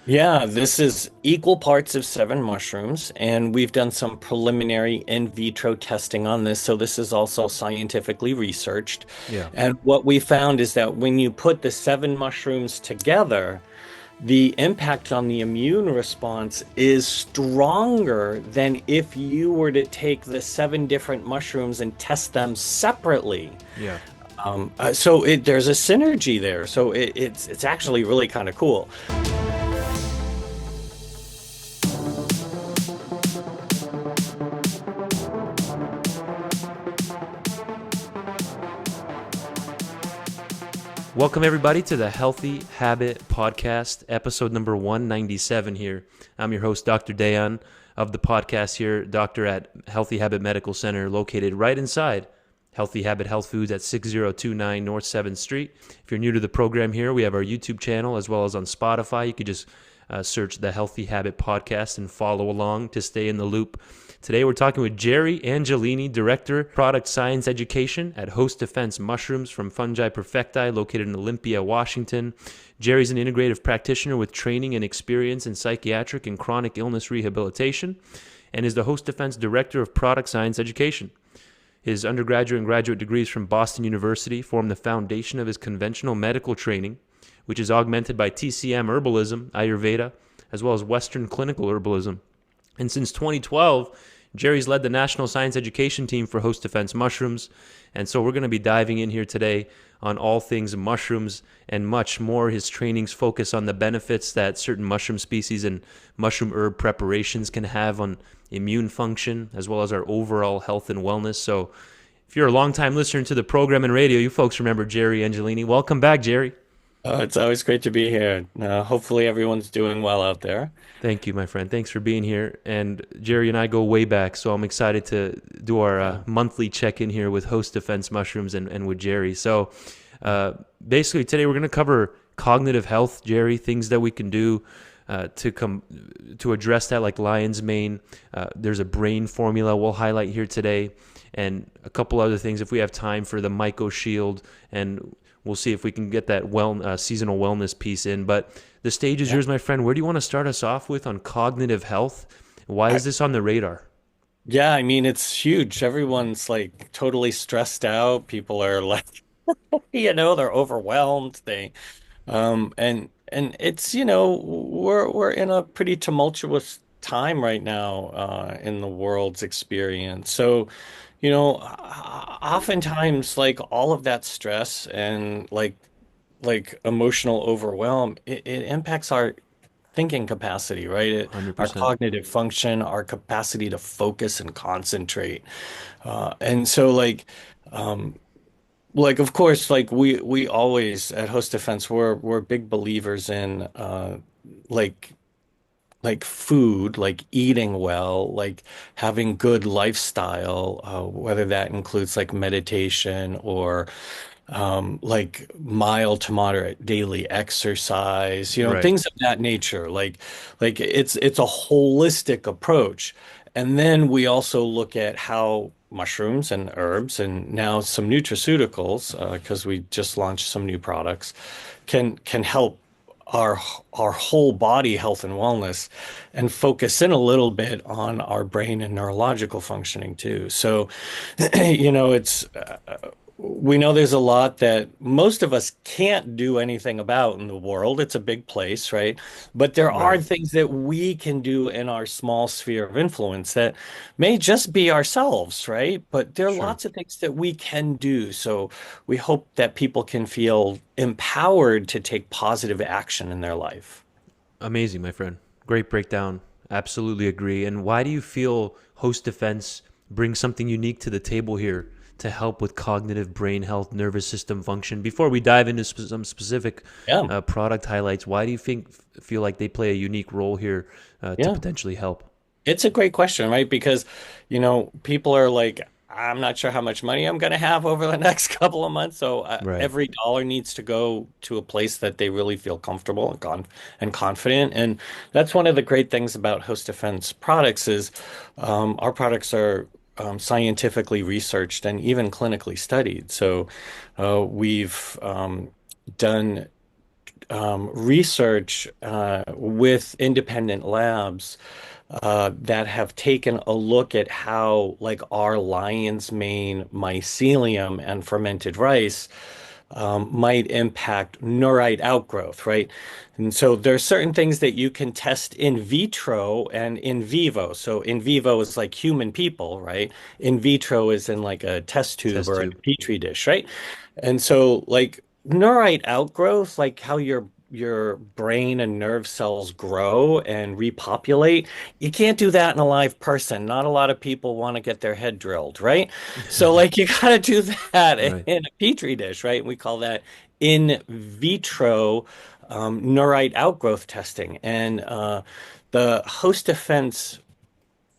Yeah, this is equal parts of seven mushrooms, and we've done some preliminary in vitro testing on this. So this is also scientifically researched. Yeah. And what we found is that when you put the seven mushrooms together, the impact on the immune response is stronger than if you were to take the seven different mushrooms and test them separately. Yeah. There's a synergy there. So it's actually really kind of cool. Welcome, everybody, to the Healthy Habit Podcast, episode number 197 here. I'm your host, Dr. Dayan of the podcast here, doctor at Healthy Habit Medical Center, located right inside Healthy Habit Health Foods at 6029 North 7th Street. If you're new to the program here, we have our YouTube channel as well as on Spotify. You could just search the Healthy Habit Podcast and follow along to stay in the loop. Today we're talking with Jerry Angelini, Director, Product Science Education at Host Defense Mushrooms from Fungi Perfecti, located in Olympia, Washington. Jerry's an integrative practitioner with training and experience in psychiatric and chronic illness rehabilitation and is the Host Defense Director of Product Science Education. His undergraduate and graduate degrees from Boston University form the foundation of his conventional medical training, which is augmented by TCM herbalism, Ayurveda, as well as Western clinical herbalism. And since 2012, Jerry's led the national science education team for Host Defense Mushrooms. And so we're going to be diving in here today on all things mushrooms and much more. His trainings focus on the benefits that certain mushroom species and mushroom herb preparations can have on immune function, as well as our overall health and wellness. So if you're a longtime listener to the program and radio, you folks remember Jerry Angelini. Welcome back, Jerry. It's always great to be here. Hopefully everyone's doing well out there. Thank you, my friend. Thanks for being here. And Jerry and I go way back, so I'm excited to do our monthly check-in here with Host Defense Mushrooms and with Jerry. So basically today we're going to cover cognitive health, Jerry, things that we can do to address that, like lion's mane. There's a brain formula we'll highlight here today, and a couple other things if we have time for the Myco Shield, and we'll see if we can get that seasonal wellness piece in. But the stage is yours, my friend. Where do you want to start us off with on cognitive health? Why I, is this on the radar? yeah, I mean, it's huge. Everyone's like totally stressed out. People are like, they're overwhelmed. And it's, we're in a pretty tumultuous time right now, in the world's experience. So, oftentimes like all of that stress and like emotional overwhelm, it impacts our thinking capacity, right? Our 100%. cognitive function, our capacity to focus and concentrate. And so of course, like we always at Host Defense, we're big believers in like like food, like eating well, like having good lifestyle, whether that includes like meditation or like mild to moderate daily exercise, Right. things of that nature. Like it's a holistic approach. And then we also look at how mushrooms and herbs and now some nutraceuticals, because we just launched some new products, can help our our whole body health and wellness and focus in a little bit on our brain and neurological functioning too. So, it's we know there's a lot that most of us can't do anything about in the world. It's a big place, right? But there are Right. things that we can do in our small sphere of influence that may just be ourselves, right? But there are Sure. lots of things that we can do. So we hope that people can feel empowered to take positive action in their life. Amazing, my friend. Great breakdown. Absolutely agree. And why do you feel Host Defense brings something unique to the table here to help with cognitive brain health, nervous system function? Before we dive into some specific Yeah. product highlights, why do you feel like they play a unique role here to Yeah. potentially help? It's a great question, right? Because, people are like, I'm not sure how much money I'm going to have over the next couple of months. So Right. every dollar needs to go to a place that they really feel comfortable and confident. And that's one of the great things about Host Defense products is our products are scientifically researched and even clinically studied. So we've done research with independent labs that have taken a look at how, like, our lion's mane mycelium and fermented rice might impact neurite outgrowth, right? And so there's certain things that you can test in vitro and in vivo. So in vivo is like human people, right? In vitro is in like a test tube Test or a tube. petri dish, right? And so like neurite outgrowth, like how your brain and nerve cells grow and repopulate, you can't do that in a live person. Not a lot of people want to get their head drilled, right? So like you got to do that Right. in a petri dish, right? We call that in vitro neurite outgrowth testing. And the host defense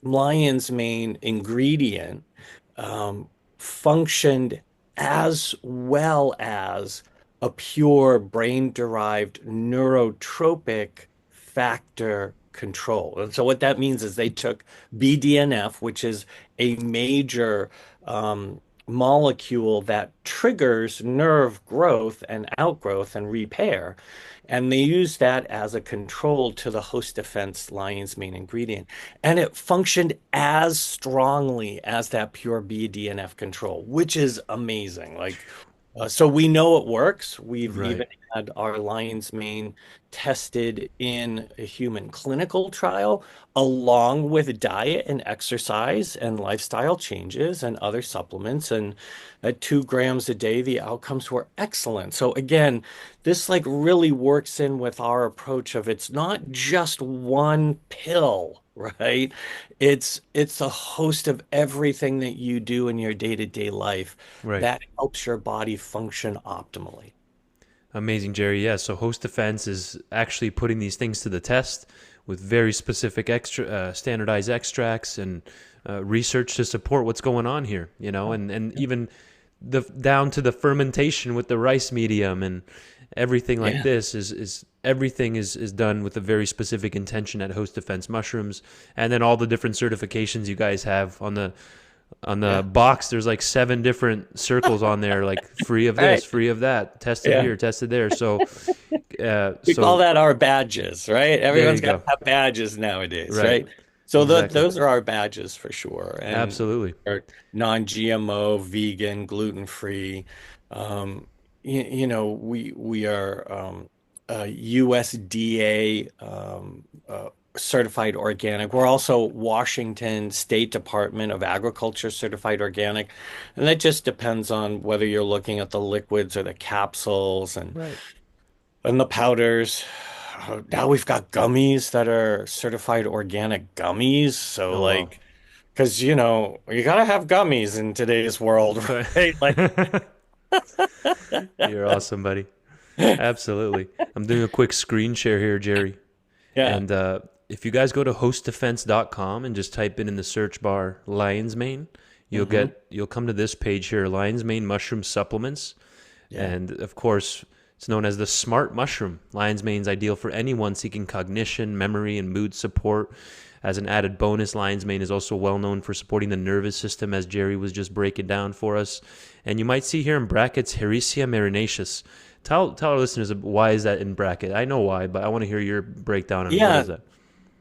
lion's mane ingredient um, functioned as well as a pure brain-derived neurotropic factor control. And so what that means is they took BDNF, which is a major molecule that triggers nerve growth and outgrowth and repair. And they used that as a control to the host defense lion's mane ingredient. And it functioned as strongly as that pure BDNF control, which is amazing. Like, so we know it works. We've even Right. had our lion's mane tested in a human clinical trial, along with diet and exercise and lifestyle changes and other supplements. And at 2 grams a day, the outcomes were excellent. So again, this like really works in with our approach of it's not just one pill, right? It's a host of everything that you do in your day-to-day life Right. that helps your body function optimally. Amazing, Jerry. Yeah. So host defense is actually putting these things to the test with very specific standardized extracts and research to support what's going on here. And even the down to the fermentation with the rice medium and everything like Yeah. this is everything is done with a very specific intention at Host Defense Mushrooms, and then all the different certifications you guys have on the Yeah. box. There's like 7 different circles on there, like free of Right. this, free of that, tested Yeah. here, tested there. We call So that our badges, right? there Everyone's you got to go. have badges nowadays, Right. right? So Exactly. those are our badges for sure. And Absolutely. are non-GMO, vegan, gluten-free. We are USDA certified organic. We're also Washington State Department of Agriculture certified organic. And that just depends on whether you're looking at the liquids or the capsules Right. and the powders. Now we've got gummies that are certified organic gummies. So Oh wow. like, because you gotta have gummies in today's world, right? Like, You're awesome, buddy. Absolutely. I'm doing a quick screen share here, Jerry. yeah. And if you guys go to hostdefense.com and just type in the search bar lion's mane, Hmm. you'll come to this page here, lion's mane mushroom supplements. Yeah. And of course, it's known as the smart mushroom. Lion's mane is ideal for anyone seeking cognition, memory, and mood support. As an added bonus, lion's mane is also well known for supporting the nervous system, as Jerry was just breaking down for us. And you might see here in brackets Hericium marinaceus. Tell our listeners why is that in bracket. I know why, but I want to hear your breakdown on what is Yeah. that.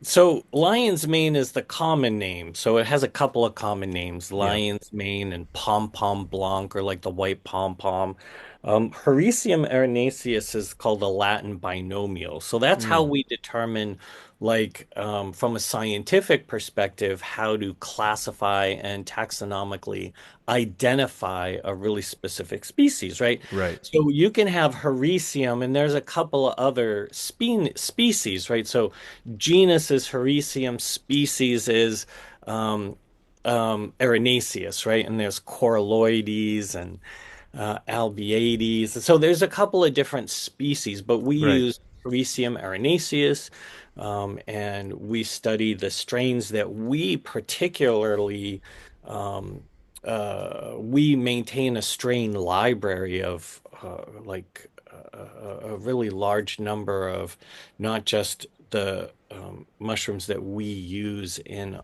So lion's mane is the common name. So it has a couple of common names, Yeah. lion's mane and pom pom blanc, or like the white pom pom. Hericium erinaceus is called a Latin binomial. So that's how Mm, we determine, like, from a scientific perspective, how to classify and taxonomically identify a really specific species, right? right. So you can have Hericium, and there's a couple of other species, right? So genus is Hericium, species is um, Erinaceus, right? And there's Coralloides and Albiades. So there's a couple of different species, but we Right. use Hericium erinaceus, and we study the strains that we particularly we maintain a strain library of a really large number of not just the mushrooms that we use in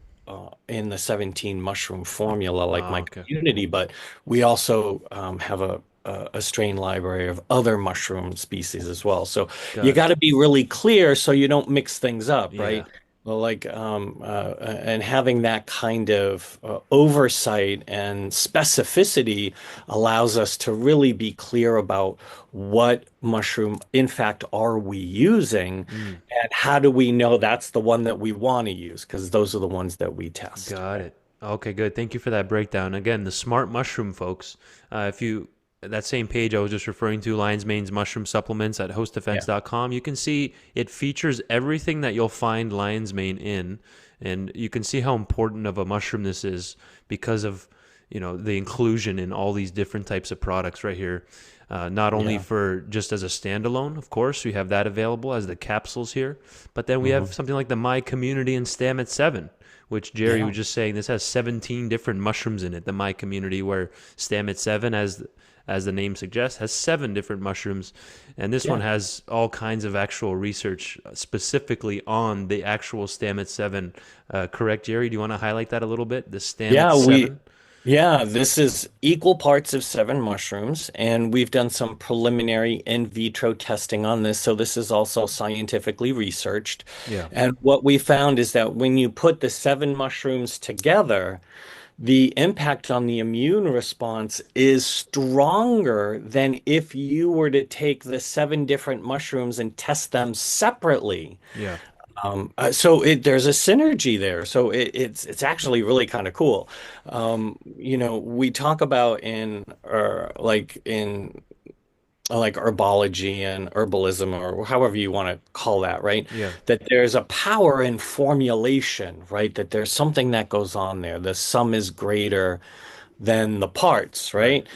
the 17 mushroom formula, like my Ah, okay. community, but we also have a a strain library of other mushroom species as well. So you Got it. got to be really clear so you don't mix things up, Yeah. right? Well, and having that kind of oversight and specificity allows us to really be clear about what mushroom, in fact, are we using, Mm. and how do we know that's the one that we want to use? Because those are the ones that we test. Got it. Okay, good. Thank you for that breakdown. Again, the smart mushroom folks. If you that same page I was just referring to, Lion's Mane's mushroom supplements at Yeah. hostdefense.com, you can see it features everything that you'll find Lion's Mane in, and you can see how important of a mushroom this is because of the inclusion in all these different types of products right here. Not only Yeah. for just as a standalone, of course, we have that available as the capsules here, but then we have Hmm. something like the My Community and Stamets 7, which Jerry Yeah. was just saying this has 17 different mushrooms in it. The My Community, where Stamets 7, as the name suggests, has 7 different mushrooms, and this one Yeah. has all kinds of actual research specifically on the actual Stamets 7. Correct, Jerry? Do you want to highlight that a little bit? The Stamets Yeah, 7. this is equal parts of 7 mushrooms, and we've done some preliminary in vitro testing on this. So this is also scientifically researched. Yeah, And what we found is that when you put the 7 mushrooms together, the impact on the immune response is stronger than if you were to take the 7 different mushrooms and test them separately. yeah. There's a synergy there. So it's actually really kind of cool. We talk about in herbology and herbalism or however you want to call that, right? Yeah, That there's a power in formulation, right? That there's something that goes on there. The sum is greater than the parts, right. right?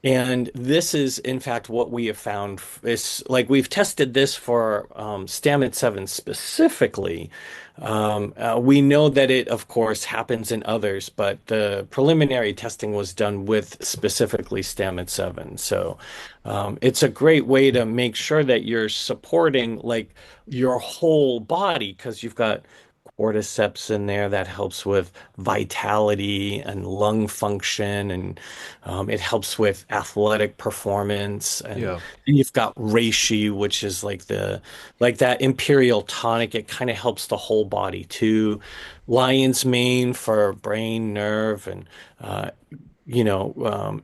And this is, in fact, what we have found is like we've tested this for Stamets 7 specifically. We know that it, of course, happens in others, but the preliminary testing was done with specifically Stamets 7. So it's a great way to make sure that you're supporting like your whole body because you've got cordyceps in there that helps with vitality and lung function, and it helps with athletic performance. And Yeah. you've got reishi, which is like that imperial tonic. It kind of helps the whole body too. Lion's mane for brain, nerve, and uh,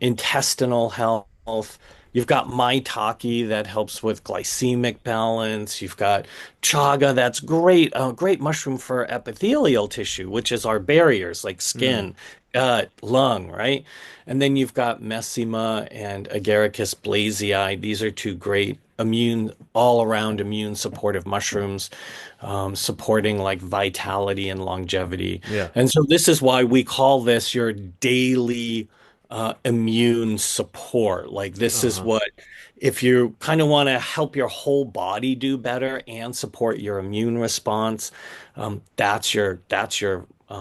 intestinal health. You've got maitake that helps with glycemic balance. You've got chaga, that's great, a great mushroom for epithelial tissue, which is our barriers like Mm. skin, gut, lung, right? And then you've got mesima and agaricus blazei. These are 2 great all around immune supportive mushrooms, supporting like vitality and longevity. Yeah. And so this is why we call this your daily immune support. Like this is Uh-huh. what, if you kind of want to help your whole body do better and support your immune response, that's your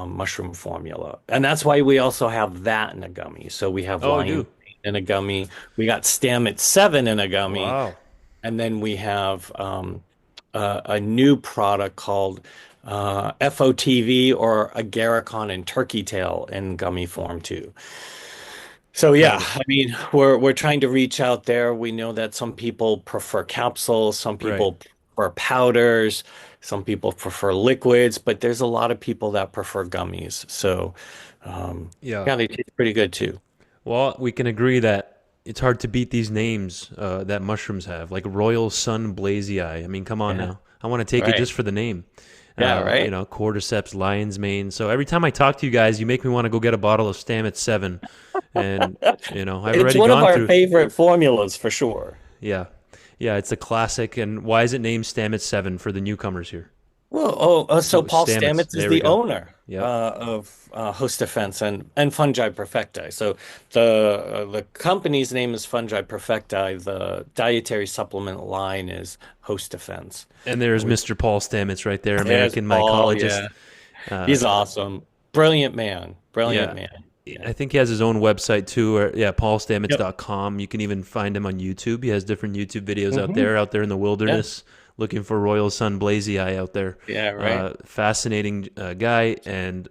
mushroom formula. And that's why we also have that in a gummy. So we have Oh, I lion do. in a gummy. We got Stamets 7 in a gummy. Wow. And then we have a new product called FOTV or agaricon and turkey tail in gummy form too. So yeah, Incredible. I mean, we're trying to reach out there. We know that some people prefer capsules, some Right. people prefer powders, some people prefer liquids, but there's a lot of people that prefer gummies. So Yeah. yeah, they taste pretty good too. Well, we can agree that it's hard to beat these names that mushrooms have, like Royal Sun Blazei. I mean, come on Yeah. now. I want to take it Right. just for the name. Yeah, right. Cordyceps, lion's mane. So every time I talk to you guys, you make me want to go get a bottle of Stamets 7. And, I've It's already one of gone our through. favorite formulas for sure. Yeah. Yeah, it's a classic. And why is it named Stamets 7 for the newcomers here? Well, so Paul Stamets. Stamets is There we the go. owner Yep. of Host Defense and Fungi Perfecti. So the company's name is Fungi Perfecti. The dietary supplement line is Host Defense. And there's We, Mr. Paul Stamets right there, there's American Paul. mycologist. Yeah, Uh, he's awesome. Brilliant man. Brilliant yeah. man. Yeah. I think he has his own website too, or yeah, Yep. paulstamets.com. You can even find him on YouTube. He has different YouTube videos Hmm. out there in the Yeah. wilderness, looking for Royal Sun Blazei out there. Yeah. Right. Fascinating guy and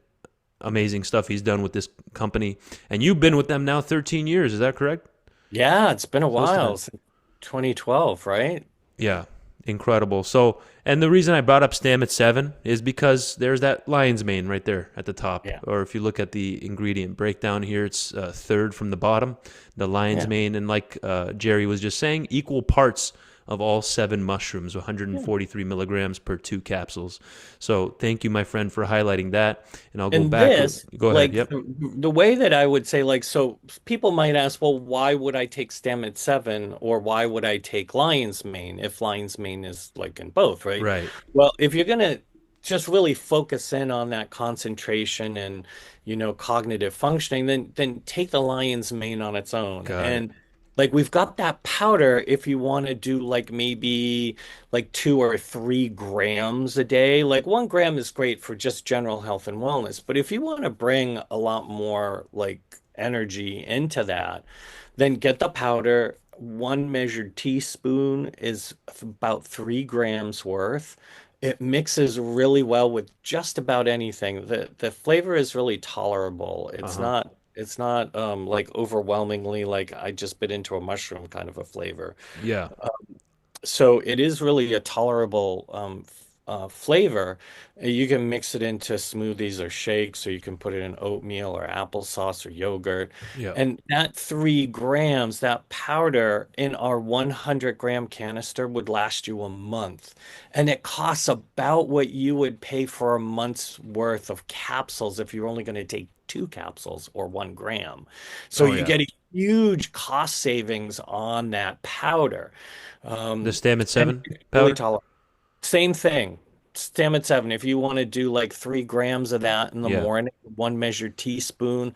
amazing stuff he's done with this company. And you've been with them now 13 years, is that correct? Yeah, it's been a Close to while 10. since 2012, right? Yeah, incredible. So, and the reason I brought up Stamets 7 is because there's that lion's mane right there at the top. Yeah. Or if you look at the ingredient breakdown here, it's third from the bottom, the lion's Yeah. mane. And like Jerry was just saying, equal parts of all seven mushrooms, Yeah. 143 milligrams per two capsules. So, thank you, my friend, for highlighting that. And I'll go And back. this, Go ahead. like Yep. the way that I would say, like, so people might ask, well, why would I take Stamets 7 or why would I take Lion's Mane if Lion's Mane is like in both, right? Right. Well, if you're gonna just really focus in on that concentration and, cognitive functioning, then take the Lion's Mane on its own. Got it. And like we've got that powder if you want to do like maybe like 2 or 3 grams a day. Like 1 gram is great for just general health and wellness. But if you want to bring a lot more like energy into that, then get the powder. One measured teaspoon is about 3 grams worth. It mixes really well with just about anything. The flavor is really tolerable. Uh It's huh. not it's not like overwhelmingly like I just bit into a mushroom kind of a flavor. Yeah. So it is really a tolerable flavor. You can mix it into smoothies or shakes, or you can put it in oatmeal or applesauce or yogurt. Yeah. And that 3 grams, that powder in our 100-gram canister would last you a month. And it costs about what you would pay for a month's worth of capsules if you're only going to take 2 capsules or 1 gram. So Oh, you yeah. get a huge cost savings on that powder. The Um, Stamets and 7 it's really powder? tolerant. Same thing. Stamets 7. If you want to do like 3 grams of that in the Yeah. morning, one measured teaspoon,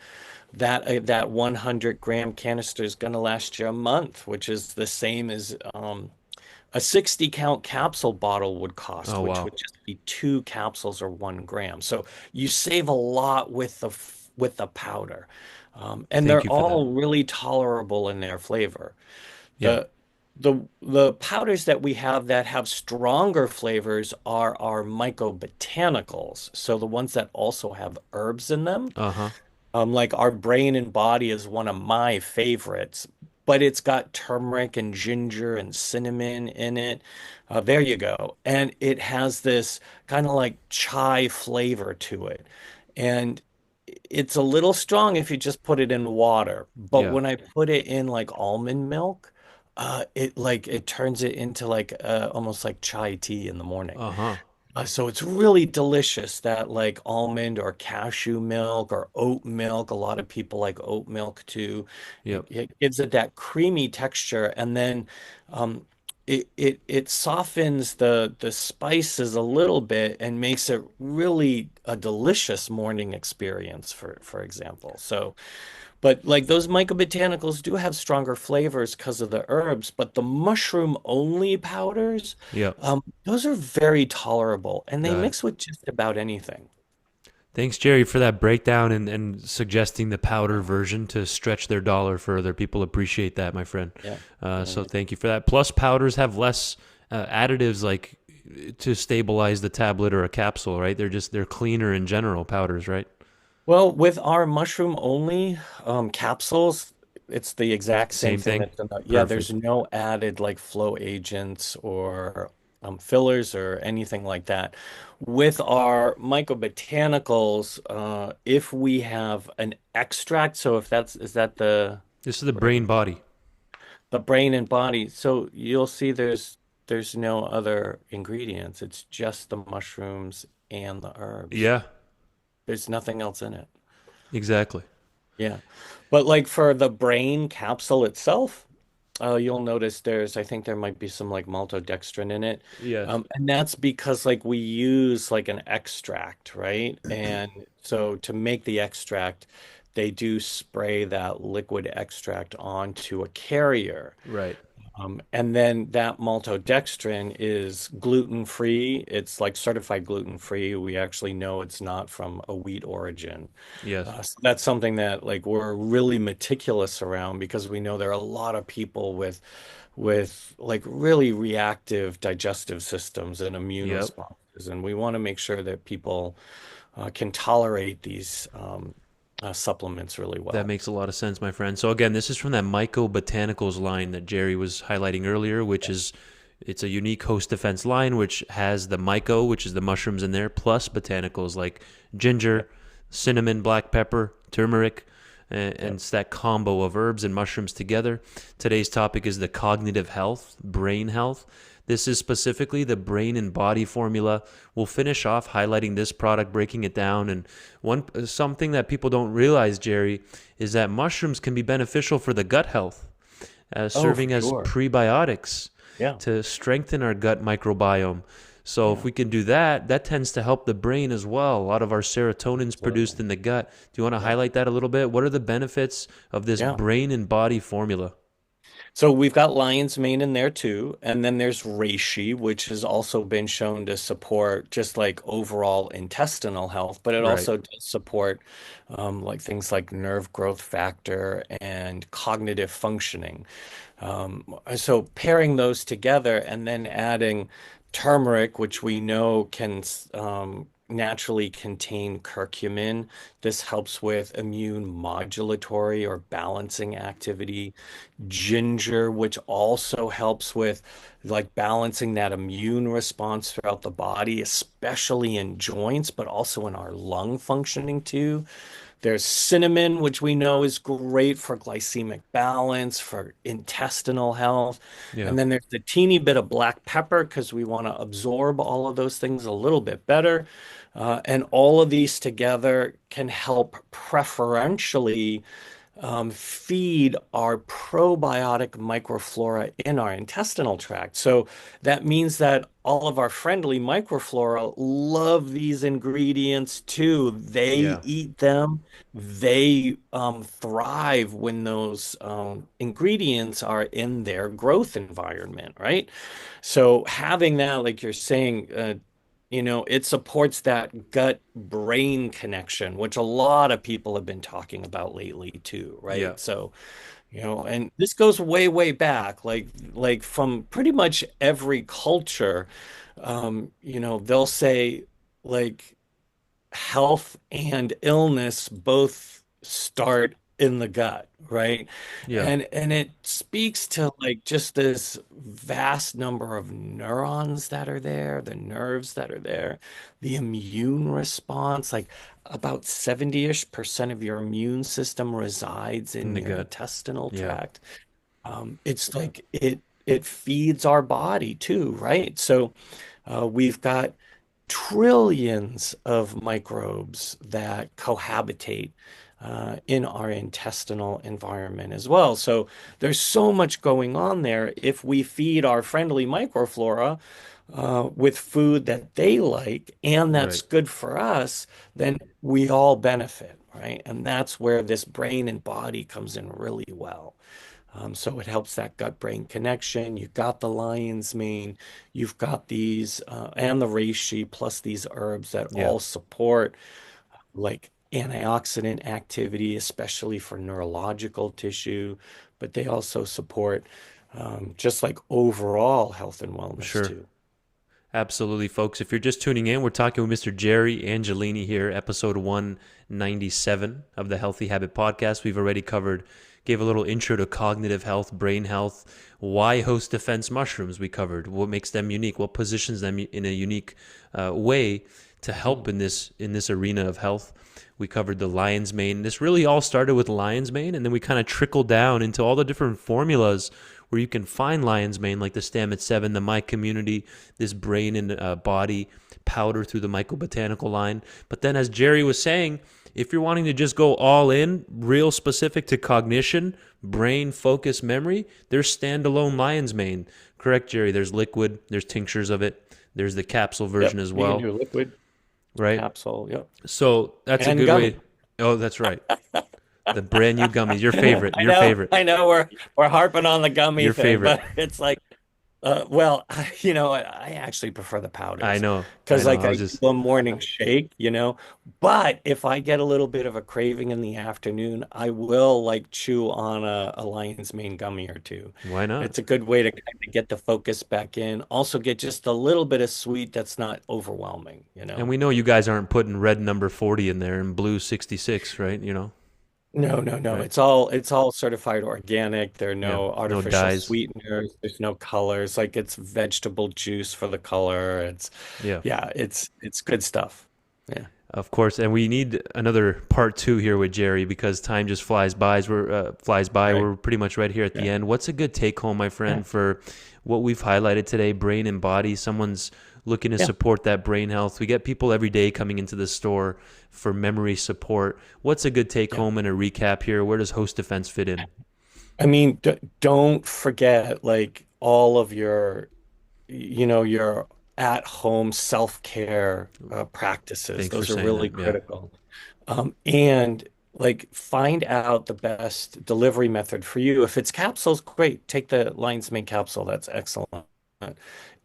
that 100-gram canister is going to last you a month, which is the same as a 60 count capsule bottle would cost, Oh, which wow. would just be 2 capsules or 1 gram. So you save a lot with the powder. And Thank they're you for that. all really tolerable in their flavor. Yeah. The the powders that we have that have stronger flavors are our mycobotanicals. So the ones that also have herbs in them. Uh huh. Like our brain and body is one of my favorites, but it's got turmeric and ginger and cinnamon in it. There you go. And it has this kind of like chai flavor to it. And it's a little strong if you just put it in water. But Yeah. when I put it in like almond milk, it turns it into like almost like chai tea in the morning. Uh huh. So it's really delicious that like almond or cashew milk or oat milk. A lot of people like oat milk too. It, Yep. it gives it that creamy texture, and then um, it softens the spices a little bit and makes it really a delicious morning experience. For example, so. But like those mycobotanicals do have stronger flavors because of the herbs, but the mushroom only powders, Yep. those are very tolerable and they Got it. mix with just about anything. Thanks, Jerry, for that breakdown and suggesting the powder version to stretch their dollar further. People appreciate that, my friend. Yeah. So thank you for that. Plus, powders have less additives like to stabilize the tablet or a capsule, right? They're cleaner in general, powders, right? Well, with our mushroom only capsules, it's the exact same Same thing thing. that's in the, yeah, there's Perfect. no added like flow agents or fillers or anything like that. With our mycobotanicals, if we have an extract, so if that's, is that This is the brain body. the brain and body, so you'll see there's no other ingredients. It's just the mushrooms and the herbs. Yeah, There's nothing else in it. exactly. Yeah. But like for the brain capsule itself, you'll notice I think there might be some like maltodextrin in it. Yes. And that's because like we use like an extract, right? And so to make the extract, they do spray that liquid extract onto a carrier. Right. And then that maltodextrin is gluten-free. It's like certified gluten-free. We actually know it's not from a wheat origin. Yes. So that's something that like we're really meticulous around because we know there are a lot of people with like really reactive digestive systems and immune Yep. responses, and we want to make sure that people can tolerate these. supplements really That well. makes a lot of sense, my friend. So again, this is from that MycoBotanicals line that Jerry was highlighting earlier, which Yeah. is it's a unique host defense line which has the myco, which is the mushrooms in there, plus botanicals like Yep. ginger, cinnamon, black pepper, turmeric, and Yep. it's that combo of herbs and mushrooms together. Today's topic is the cognitive health, brain health. This is specifically the brain and body formula. We'll finish off highlighting this product, breaking it down. And something that people don't realize, Jerry, is that mushrooms can be beneficial for the gut health, Oh, for serving as sure. prebiotics Yeah. to strengthen our gut microbiome. So if Yeah. we can do that, that tends to help the brain as well. A lot of our serotonin's produced Absolutely. in the gut. Do you want to Yeah. highlight that a little bit? What are the benefits of this Yeah. brain and body formula? So we've got lion's mane in there too, and then there's reishi, which has also been shown to support just like overall intestinal health, but it Right. also does support like things like nerve growth factor and cognitive functioning. So pairing those together and then adding turmeric, which we know can naturally contain curcumin. This helps with immune modulatory or balancing activity. Ginger, which also helps with like balancing that immune response throughout the body, especially in joints, but also in our lung functioning too. There's cinnamon, which we know is great for glycemic balance, for intestinal health. Yeah. And then there's the teeny bit of black pepper because we want to absorb all of those things a little bit better. And all of these together can help preferentially feed our probiotic microflora in our intestinal tract. So that means that all of our friendly microflora love these ingredients too. They Yeah. eat them. They thrive when those ingredients are in their growth environment, right? So having that, like you're saying, it supports that gut brain connection, which a lot of people have been talking about lately too, Yeah. right? So, and this goes way, way back, like from pretty much every culture. They'll say like health and illness both start in the gut, right? Yeah. And it speaks to like just this vast number of neurons that are there, the nerves that are there, the immune response, like about 70-ish% of your immune system resides In in the your gut. intestinal Yeah. tract. It's like it feeds our body too, right? So we've got trillions of microbes that cohabitate in our intestinal environment as well. So there's so much going on there. If we feed our friendly microflora with food that they like and that's Right. good for us, then we all benefit, right? And that's where this brain and body comes in really well. So it helps that gut-brain connection. You've got the lion's mane, you've got these and the reishi plus these herbs that Yeah. all support like antioxidant activity, especially for neurological tissue, but they also support just like overall health and wellness Sure. too. Absolutely, folks. If you're just tuning in, we're talking with Mr. Jerry Angelini here, episode 197 of the Healthy Habit Podcast. We've already gave a little intro to cognitive health, brain health, why host defense mushrooms we covered, what makes them unique, what positions them in a unique way to help Mm. in this arena of health. We covered the lion's mane. This really all started with lion's mane, and then we kind of trickled down into all the different formulas where you can find lion's mane, like the Stamets 7, the My Community, this brain and body powder through the MycoBotanical line. But then, as Jerry was saying, if you're wanting to just go all in, real specific to cognition, brain, focus, memory, there's standalone lion's mane. Correct, Jerry? There's liquid, there's tinctures of it, there's the capsule version Yep, as you can well, do liquid, right? capsule, yep, So that's a and good gummy. way. Oh, that's right. The brand new gummies. Your favorite. I Your know, favorite. I know we're harping on the gummy Your thing, favorite. but it's like Well, I actually prefer the I powders know, I because know. like I I was do just, a morning shake. But if I get a little bit of a craving in the afternoon, I will like chew on a lion's mane gummy or two. why not? It's a good way to kind of get the focus back in. Also get just a little bit of sweet that's not overwhelming, you And know? we know you guys aren't putting red number 40 in there and blue 66, right? No, no, no. Right? It's all certified organic. There are Yeah. no No artificial dyes. sweeteners. There's no colors. Like it's vegetable juice for the color. Yeah. Yeah, it's good stuff. Yeah. Of course, and we need another part two here with Jerry because time just flies by. Flies by. Right. We're pretty much right here at the Yeah. end. What's a good take home, my Yeah. friend, for what we've highlighted today? Brain and body. Someone's looking to Yeah. support that brain health. We get people every day coming into the store for memory support. What's a good take Yeah. home and a recap here? Where does host defense fit in? I mean, d don't forget like all of your at-home self-care practices. Thanks for Those are saying really that. Yeah. critical. And like find out the best delivery method for you. If it's capsules, great. Take the lion's mane capsule. That's excellent.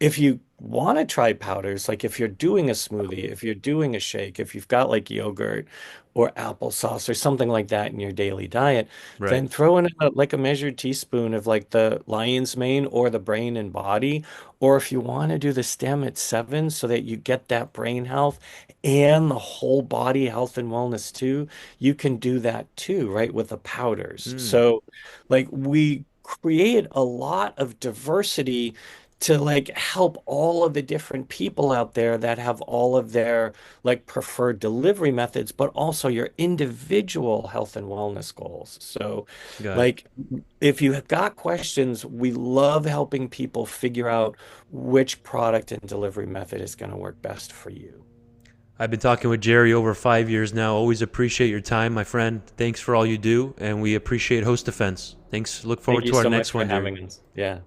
If you want to try powders, like if you're doing a smoothie, if you're doing a shake, if you've got like yogurt or applesauce or something like that in your daily diet, Right. then throw in like a measured teaspoon of like the lion's mane or the brain and body. Or if you want to do the stem at 7 so that you get that brain health and the whole body health and wellness too, you can do that too, right? With the powders. Mm, So like we create a lot of diversity to like help all of the different people out there that have all of their like preferred delivery methods, but also your individual health and wellness goals. So, got it. like, if you have got questions, we love helping people figure out which product and delivery method is going to work best for you. I've been talking with Jerry over 5 years now. Always appreciate your time, my friend. Thanks for all you do, and we appreciate Host Defense. Thanks. Look Thank forward you to our so much next for one, Jerry. having us. Yeah.